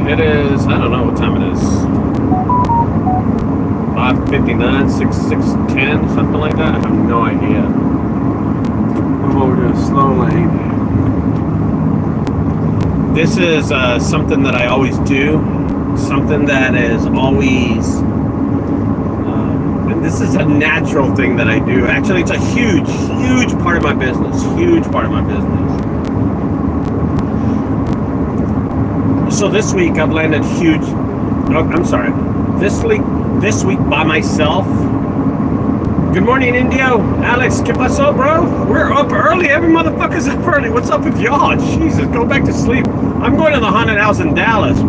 It is, I don't know what time it is. 5:59, 6:10, something like that. I have no idea. I'm over to a slow lane. This is something that I always do. Something that is always, and this is a natural thing that I do. Actually, it's a huge, huge part of my business. Huge part of my business. So this week I've landed huge. Oh, I'm sorry. This week by myself. Good morning, Indio. Alex, ¿qué pasó, bro? We're up early. Every motherfucker's up early. What's up with y'all? Jesus, go back to sleep. I'm going to the haunted house in Dallas.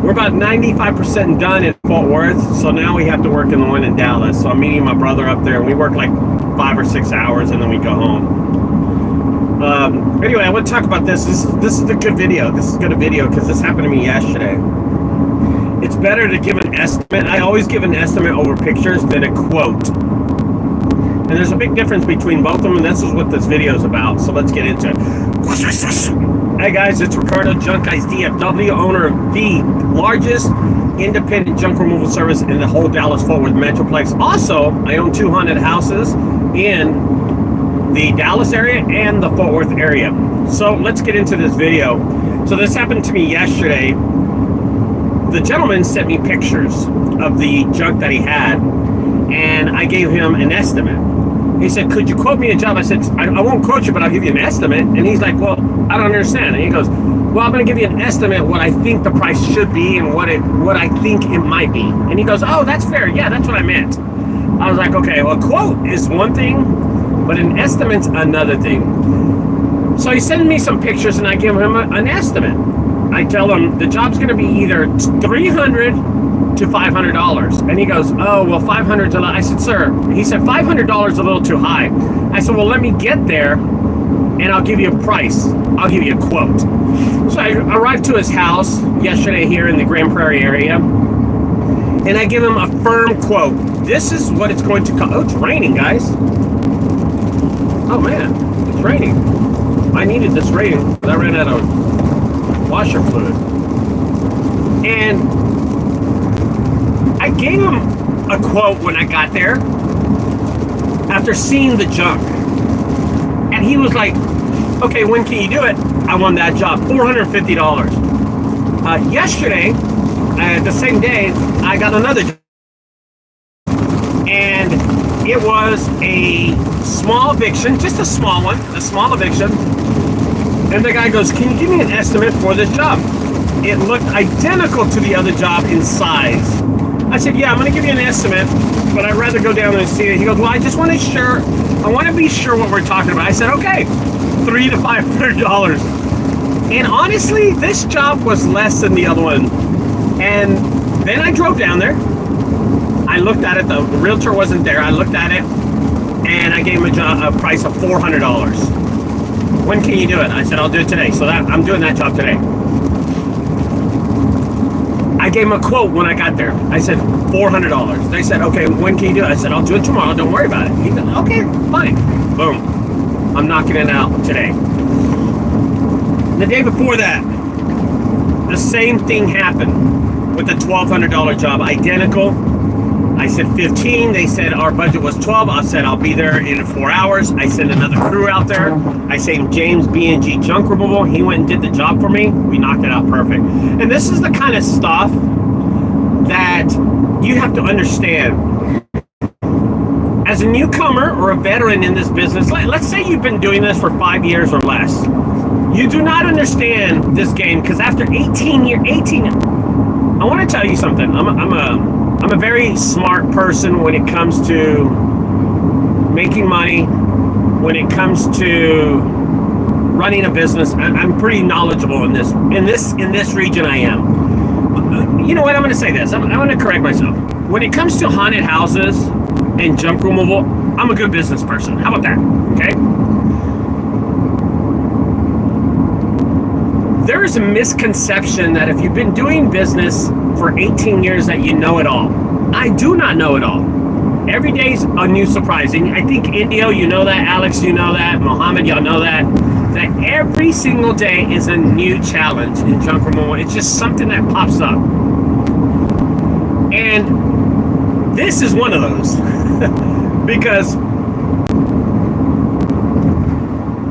We're about 95% done in Fort Worth, so now we have to work in the one in Dallas. So I'm meeting my brother up there, and we work like 5 or 6 hours, and then we go home. Anyway, I want to talk about this. This is a good video. This is a good video because this happened to me yesterday. It's better to give an estimate. I always give an estimate over picturs than a quote. And there's a big difference between both of them, and this is what this video is about. So let's get into it. Hey guys, it's Ricardo, junkguysdfw, owner of the largest independent junk removal service in the whole Dallas-Fort Worth Metroplex. Also, I own 2 haunted houses in the Dallas area and the Fort Worth area. So let's get into this video. So this happened to me yesterday. The gentleman sent me pictures of the junk that he had, and I gave him an estimate. He said, could you quote me a job? I said, I won't quote you, but I'll give you an estimate. And he's like, well, I don't understand. And he goes, well, I'm going to give you an estimate what I think the price should be and what I think it might be. And he goes, oh, that's fair. Yeah, that's what I meant. I was like, okay, well, a quote is one thing, but an estimate's another thing. So he sent me some pictures, and I give him an estimate. I tell him the job's going to be either $300 to $500. And he goes, oh, well, $500's a lot. I said, sir, he said, $500 a little too high. I said, well, let me get there, and I'll give you a price. I'll give you a quote. So I arrived to his house yesterday here in the Grand Prairie area, and I give him a firm quote. This is what it's going to cost. Oh, it's raining, guys. Oh, man, it's raining. I needed this rain, but I ran out of washer fluid. And I gave him a quote when I got there after seeing the junk. And he was like, okay, when can you do it? I won that job, $450. Yesterday, the same day, I got another job. And it was a small eviction, just a small one, a small eviction. And the guy goes, can you give me an estimate for this job? It looked identical to the other job in size. I said, yeah, I'm going to give you an estimate, but I'd rather go down and see it. He goes, well, I just want to be sure what we're talking about. I said, okay, $300 to $500. And honestly, this job was less than the other one. And then I drove down there. I looked at it. The realtor wasn't there. I looked at it, and I gave him a price of $400. When can you do it? I said, I'll do it today. So I'm doing that job today. I gave him a quote when I got there. I said, $400. They said, okay, when can you do it? I said, I'll do it tomorrow. Don't worry about it. He said, okay, fine. Boom. I'm knocking it out today. The day before that, the same thing happened with the $1,200 job. Identical. I said 15. They said our budget was 12. I said I'll be there in 4 hours. I sent another crew out there. I sent James B&G Junk Removal. He went and did the job for me. We knocked it out perfect. And this is the kind of stuff that you have to understand. As a newcomer or a veteran in this business, let's say you've been doing this for 5 years or less. You do not understand this game because after 18 years, I want to tell you something. I'm a very smart person when it comes to making money, when it comes to running a business. I'm pretty knowledgeable in this region. I am. You know what? I'm going to say this. I'm going to correct myself. When it comes to haunted houses and junk removal, I'm a good business person. How about that? Okay. There is a misconception that if you've been doing business for 18 years that you know it all. I do not know it all. Every day's a new surprising. I think Indio, you know that. Alex, you know that. Mohammed, y'all know that. That every single day is a new challenge in junk removal. It's just something that pops up. And this is one of those. Because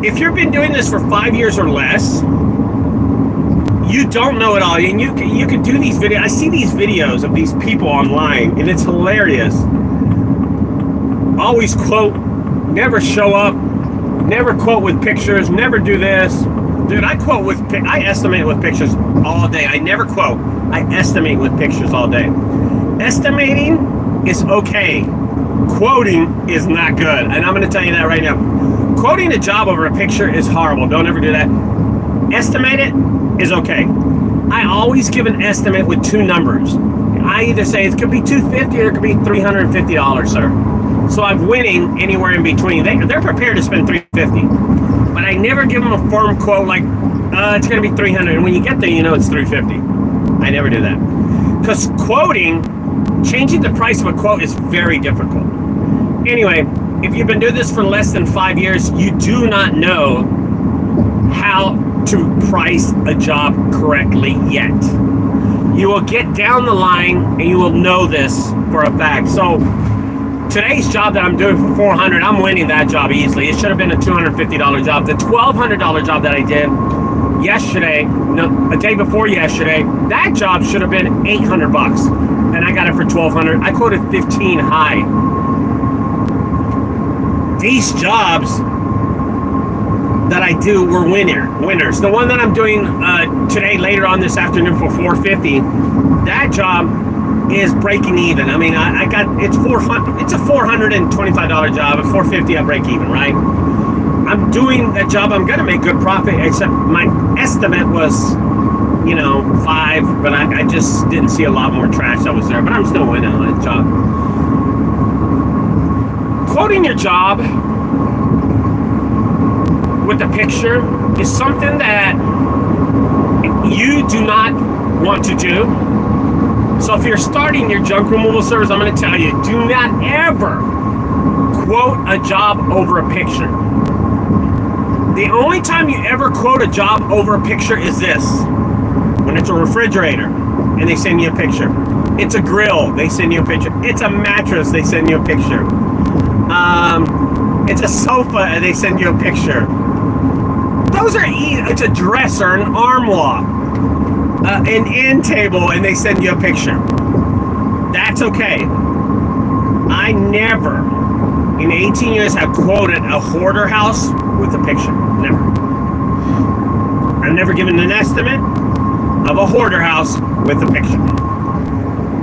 if you've been doing this for 5 years or less, you don't know it all. And you can do these videos. I see these videos of these people online, and it's hilarious. Always quote, never show up, never quote with pictures, never do this. Dude, I estimate with pictures all day. I never quote. I estimate with pictures all day. Estimating is okay. Quoting is not good. And I'm going to tell you that right now. Quoting a job over a picture is horrible. Don't ever do that. Estimate it is okay. I always give an estimate with two numbers. I either say it could be $250 or it could be $350, sir. So I'm winning anywhere in between. They're prepared to spend $350, but I never give them a firm quote like it's going to be $300. And when you get there, you know it's $350. I never do that because changing the price of a quote is very difficult. Anyway, if you've been doing this for less than 5 years, you do not know how to price a job correctly yet. You will get down the line and you will know this for a fact. So today's job that I'm doing for $400, I'm winning that job easily. It should have been a $250 job. The $1,200 job that I did a day before yesterday, that job should have been $800, and I got it for $1,200. I quoted 15 high. These jobs that I do were winners. The one that I'm doing today, later on this afternoon for $450, that job is breaking even. I mean, it's a $425 job. At $450, I break even, right? I'm doing that job. I'm gonna make good profit, except my estimate was, 5, but I just didn't see a lot more trash that was there. But I'm still winning on that job. Quoting your job with a picture is something that you do not want to do. So if you're starting your junk removal service, I'm going to tell you, do not ever quote a job over a picture. The only time you ever quote a job over a picture is this: when it's a refrigerator and they send you a picture. It's a grill, they send you a picture. It's a mattress, they send you a picture. It's a sofa and they send you a picture. Those are it's a dresser, an armoire, an end table, and they send you a picture. That's okay. I never, in 18 years, have quoted a hoarder house with a picture. Never. I've never given an estimate of a hoarder house with a picture.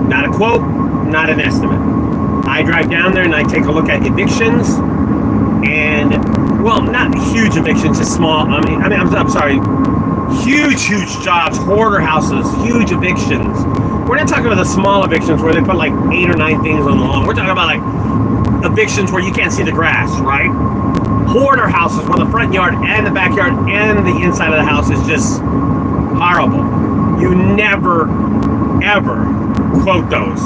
Not a quote, not an estimate. I drive down there and I take a look at evictions, and not huge evictions, just small. I'm sorry, huge jobs, hoarder houses, huge evictions. We're not talking about the small evictions where they put like 8 or 9 things on the lawn. We're talking about like evictions where you can't see the grass, right? Hoarder houses where the front yard and the backyard and the inside of the house is just horrible. You never, ever quote those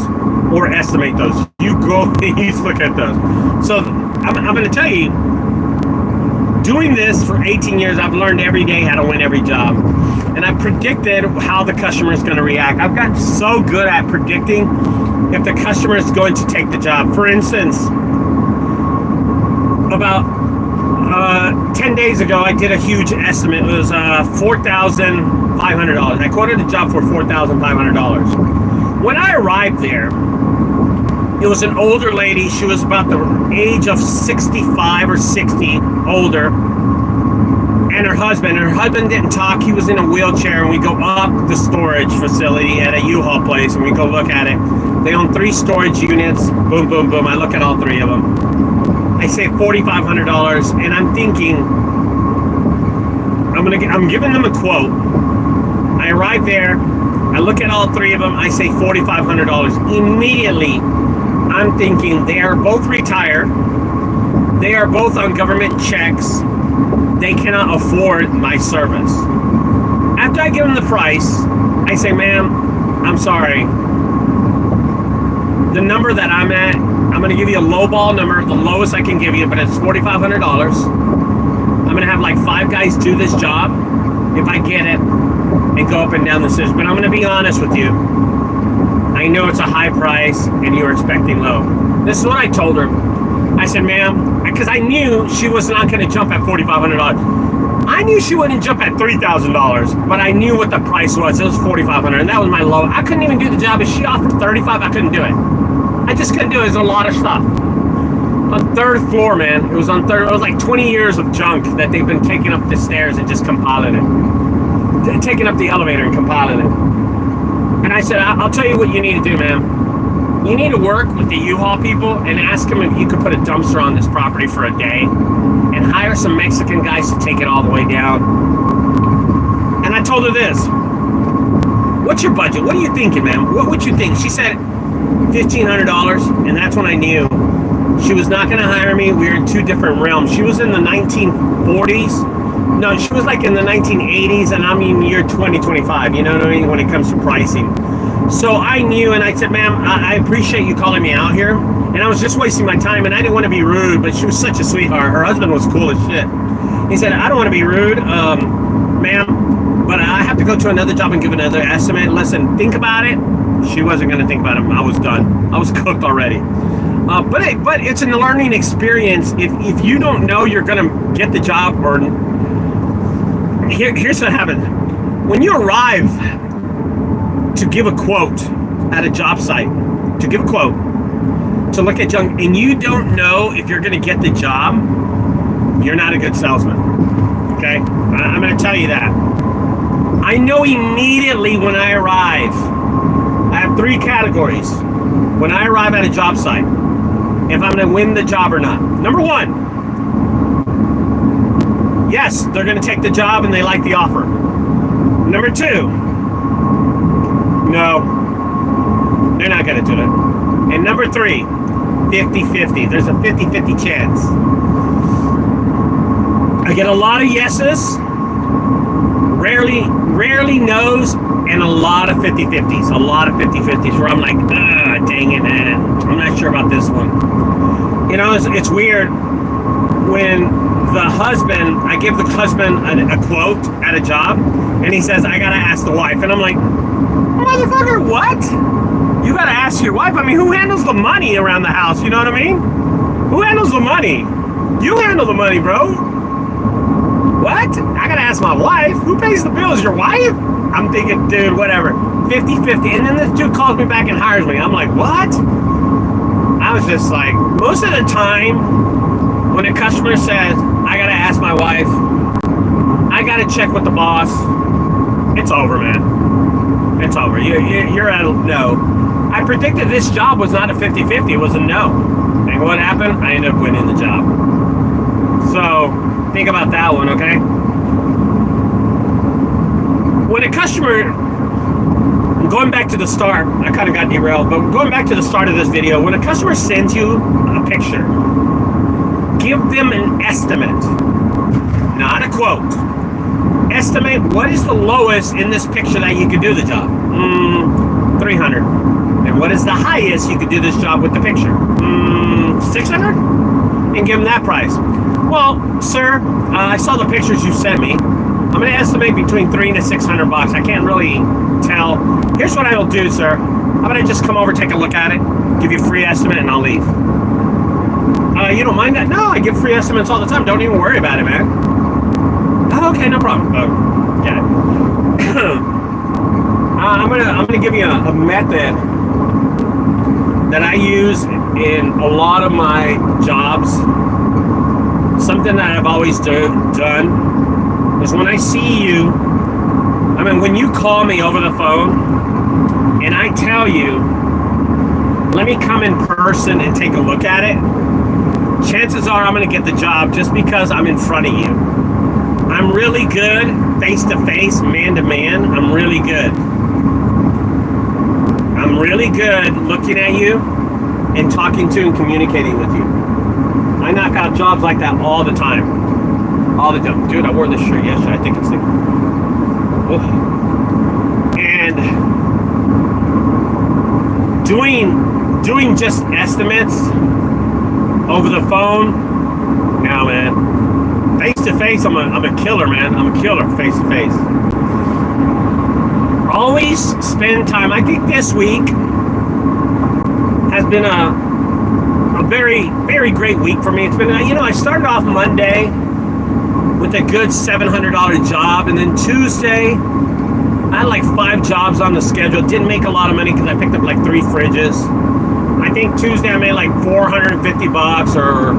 or estimate those. You go and you look at those. So I'm going to tell you, doing this for 18 years, I've learned every day how to win every job. And I predicted how the customer is going to react. I've gotten so good at predicting if the customer is going to take the job. For instance, about 10 days ago, I did a huge estimate. It was $4,500. I quoted a job for $4,500. When I arrived there, it was an older lady. She was about the age of 65 or 60, older. And her husband didn't talk. He was in a wheelchair, and we go up the storage facility at a U-Haul place, and we go look at it. They own 3 storage units. Boom, boom, boom. I look at all 3 of them. I say $4,500, and I'm thinking, I'm giving them a quote. I arrive there. I look at all 3 of them. I say $4,500. Immediately, I'm thinking they are both retired. They are both on government checks. They cannot afford my service. After I give them the price, I say, ma'am, I'm sorry. The number that I'm at, I'm going to give you a low ball number, the lowest I can give you, but it's $4,500. I'm gonna have like 5 guys do this job if I get it and go up and down the stairs. But I'm gonna be honest with you. I know it's a high price and you're expecting low. This is what I told her. I said, ma'am, because I knew she was not gonna jump at $4,500. I knew she wouldn't jump at $3,000, but I knew what the price was. It was $4,500, and that was my low. I couldn't even do the job. If she offered $35,000, I couldn't do it. I just couldn't do it. There's a lot of stuff. On 3rd floor, man. It was on 3rd. It was like 20 years of junk that they've been taking up the stairs and just compiling it. Taking up the elevator and compiling it. And I said, I'll tell you what you need to do, ma'am. You need to work with the U-Haul people and ask them if you could put a dumpster on this property for a day and hire some Mexican guys to take it all the way down. And I told her this. What's your budget? What are you thinking, ma'am? What would you think? She said $1,500, and that's when I knew she was not going to hire me. We were in 2 different realms. She was in the 1940s. No, she was like in the 1980s, and I'm in year 2025, you know what I mean, when it comes to pricing. So I knew, and I said, ma'am, I appreciate you calling me out here. And I was just wasting my time, and I didn't want to be rude, but she was such a sweetheart. Her husband was cool as shit. He said, I don't want to be rude, ma'am, but I have to go to another job and give another estimate. Listen, think about it. She wasn't going to think about it. I was done. I was cooked already. But it's a learning experience. If you don't know you're going to get the job, or here's what happens. When you arrive to give a quote at a job site, to give a quote, to look at junk, and you don't know if you're going to get the job, you're not a good salesman. Okay? I'm going to tell you that. I know immediately when I arrive. I have 3 categories when I arrive at a job site, if I'm going to win the job or not. Number 1, yes, they're going to take the job and they like the offer. Number 2, no, they're not going to do it. And number 3, 50-50. There's a 50-50 chance. I get a lot of yeses, rarely no's, and a lot of 50-50s. A lot of 50-50s where I'm like, dang it, man. I'm not sure about this one. You know, it's weird when I give the husband a quote at a job, and he says, I gotta ask the wife. And I'm like, motherfucker, what? You gotta ask your wife? I mean, who handles the money around the house? You know what I mean? Who handles the money? You handle the money, bro. What? I gotta ask my wife? Who pays the bills? Your wife? I'm thinking, dude, whatever. 50-50. And then this dude calls me back and hires me. I'm like, what? I was just like, most of the time, when a customer says, I gotta ask my wife, I gotta check with the boss, it's over, man. It's over. You're at a no. I predicted this job was not a 50-50, it was a no. And what happened? I ended up winning the job. So, think about that one, okay? When a customer, going back to the start, I kind of got derailed, but going back to the start of this video, when a customer sends you a picture, give them an estimate, not a quote. Estimate what is the lowest in this picture that you could do the job. 300. And what is the highest you could do this job with the picture? 600? And give them that price. Well, sir, I saw the pictures you sent me. I'm going to estimate between $300 and $600. I can't really tell. Here's what I will do, sir. I'm going to just come over, take a look at it, give you a free estimate, and I'll leave. You don't mind that? No, I give free estimates all the time. Don't even worry about it, man. Oh, okay, no problem. Yeah. I'm gonna give you a method that I use in a lot of my jobs. Something that I've always done is when I see you, I mean, when you call me over the phone and I tell you, let me come in person and take a look at it, chances are I'm going to get the job just because I'm in front of you. I'm really good face-to-face, man-to-man. I'm really good. I'm really good looking at you and talking to and communicating with you. I knock out jobs like that all the time. All the time. Dude, I wore this shirt yesterday. I think it's like... Oh. And doing just estimates over the phone, no, man. face to face, I'm a killer, man. I'm a killer face to face. Always spend time. I think this week has been a very, very great week for me. It's been, I started off Monday with a good $700 job, and then Tuesday I had like 5 jobs on the schedule. Didn't make a lot of money because I picked up like 3 fridges. I think Tuesday I made like $450 or,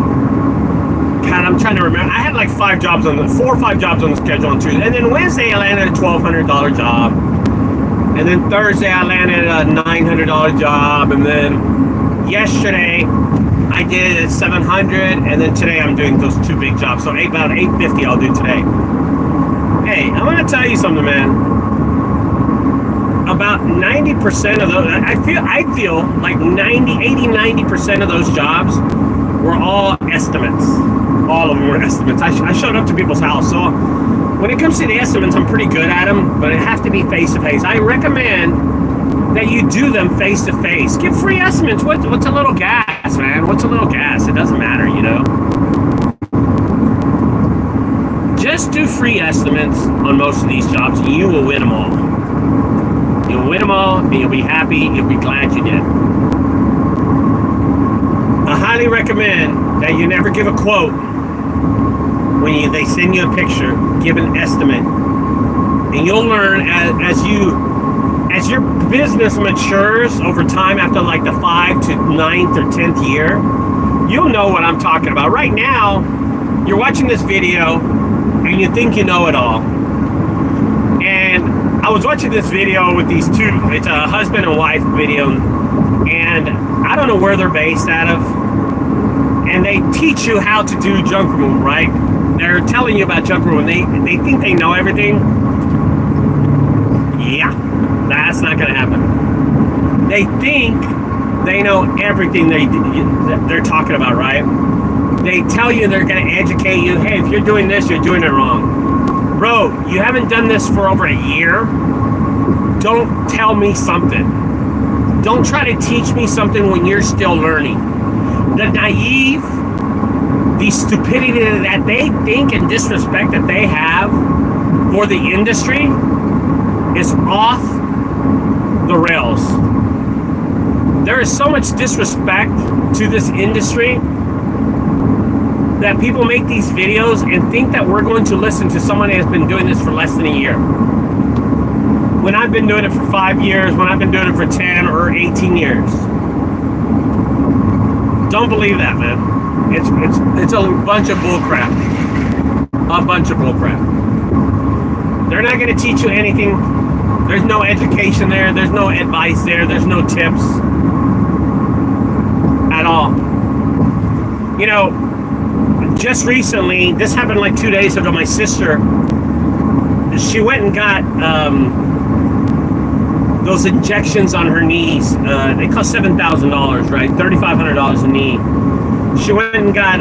God, I'm trying to remember. I had like 4 or 5 jobs on the schedule on Tuesday. And then Wednesday I landed a $1,200 job. And then Thursday I landed a $900 job. And then yesterday I did $700. And then today I'm doing those 2 big jobs. So about $850 I'll do today. Hey, I'm going to tell you something, man. About 90% of those, I feel like 90% of those jobs were all estimates. All of them were estimates. I showed up to people's house. So when it comes to the estimates, I'm pretty good at them, but it have to be face-to-face. I recommend that you do them face-to-face. Give free estimates. What's a little gas, man? What's a little gas? It doesn't matter, Just do free estimates on most of these jobs, and you will win them all. You'll win them all, and you'll be happy. You'll be glad you did. I highly recommend that you never give a quote when they send you a picture. Give an estimate, and you'll learn as your business matures over time. After like the 5th to 9th or 10th year, you'll know what I'm talking about. Right now, you're watching this video, and you think you know it all. And I was watching this video with these 2, it's a husband and wife video, and I don't know where they're based out of, and they teach you how to do junk removal, right? They're telling you about junk removal, and they think they know everything. Yeah, that's not going to happen. They think they know everything they're talking about, right? They tell you they're going to educate you. Hey, if you're doing this, you're doing it wrong. Bro, you haven't done this for over a year. Don't tell me something. Don't try to teach me something when you're still learning. The naive, the stupidity that they think and disrespect that they have for the industry is off the rails. There is so much disrespect to this industry that people make these videos and think that we're going to listen to someone that has been doing this for less than a year. When I've been doing it for 5 years, when I've been doing it for 10 or 18 years. Don't believe that, man. It's a bunch of bullcrap. A bunch of bullcrap. They're not going to teach you anything. There's no education there. There's no advice there. There's no tips at all. Just recently, this happened like 2 days ago, my sister, she went and got those injections on her knees. They cost $7,000, right? $3,500 a knee. She went and got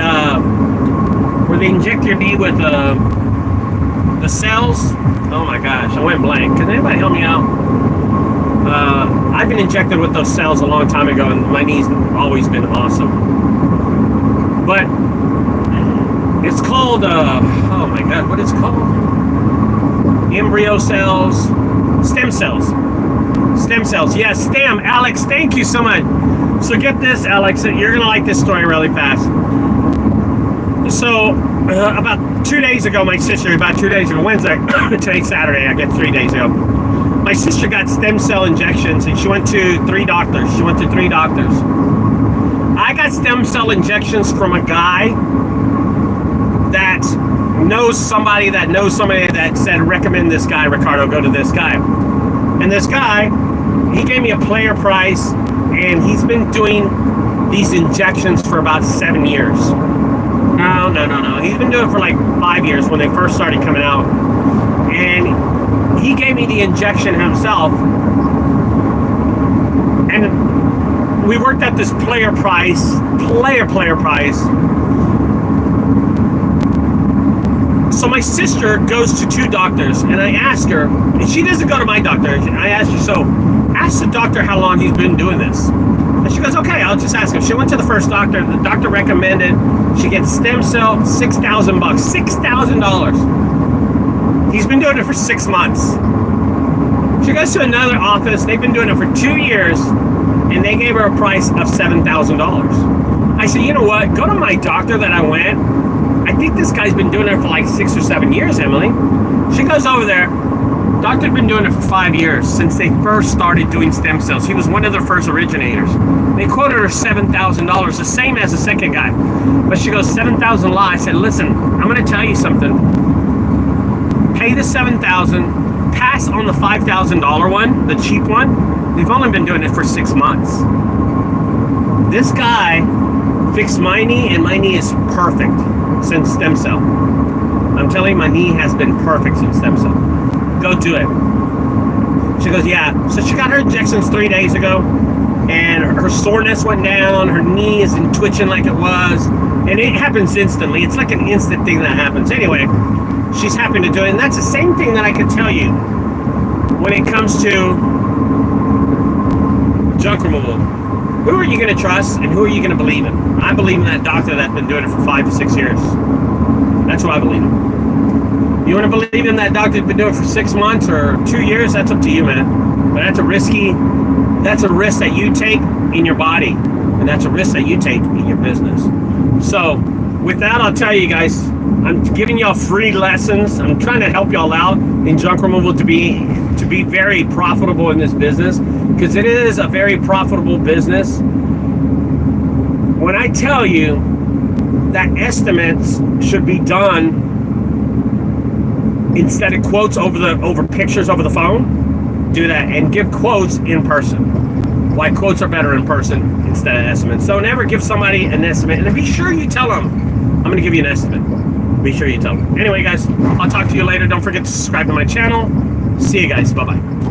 where they inject your knee with the cells. Oh my gosh, I went blank. Can anybody help me out? I've been injected with those cells a long time ago, and my knee's always been awesome. But it's called, oh my God, what is it called? Embryo cells, stem cells. Stem cells, yes, stem. Alex, thank you so much. So get this, Alex, you're going to like this story really fast. So about 2 days ago, my sister, Wednesday, today's Saturday, I guess 3 days ago, my sister got stem cell injections, and she went to 3 doctors. I got stem cell injections from a guy that knows somebody that said, recommend this guy, Ricardo, go to this guy. And this guy, he gave me a player price, and he's been doing these injections for about 7 years. No. He's been doing it for like 5 years when they first started coming out. And he gave me the injection himself. And we worked at this player price. So my sister goes to 2 doctors, and I asked her, and she doesn't go to my doctor. I asked her, so ask the doctor how long he's been doing this. She goes, okay, I'll just ask him. She went to the first doctor. The doctor recommended she get stem cell, $6,000, $6,000. He's been doing it for 6 months. She goes to another office. They've been doing it for 2 years, and they gave her a price of $7,000. I said, you know what? Go to my doctor that I went. I think this guy's been doing it for like 6 or 7 years, Emily. She goes over there. Doctor's been doing it for 5 years, since they first started doing stem cells. He was one of their first originators. They quoted her $7,000, the same as the second guy. But she goes, $7,000 lie. I said, listen, I'm going to tell you something. Pay the $7,000, pass on the $5,000 one, the cheap one. They've only been doing it for 6 months. This guy fixed my knee, and my knee is perfect since stem cell. I'm telling you, my knee has been perfect since stem cell. Go do it. She goes, yeah. So she got her injections 3 days ago, and her soreness went down. Her knee isn't twitching like it was, and it happens instantly. It's like an instant thing that happens. Anyway, she's happy to do it, and that's the same thing that I can tell you when it comes to junk removal. Who are you going to trust, and who are you going to believe in? I believe in that doctor that's been doing it for 5 to 6 years. That's who I believe in. You want to believe in that doctor that's been doing it for 6 months or 2 years? That's up to you, man. But that's a risk that you take in your body, and that's a risk that you take in your business. So with that, I'll tell you guys, I'm giving y'all free lessons. I'm trying to help y'all out in junk removal to be very profitable in this business, because it is a very profitable business. When I tell you that estimates should be done instead of quotes over pictures over the phone, do that and give quotes in person. Why quotes are better in person instead of estimates. So never give somebody an estimate, and be sure you tell them, I'm going to give you an estimate. Be sure you tell them. Anyway, guys, I'll talk to you later. Don't forget to subscribe to my channel. See you guys. Bye-bye.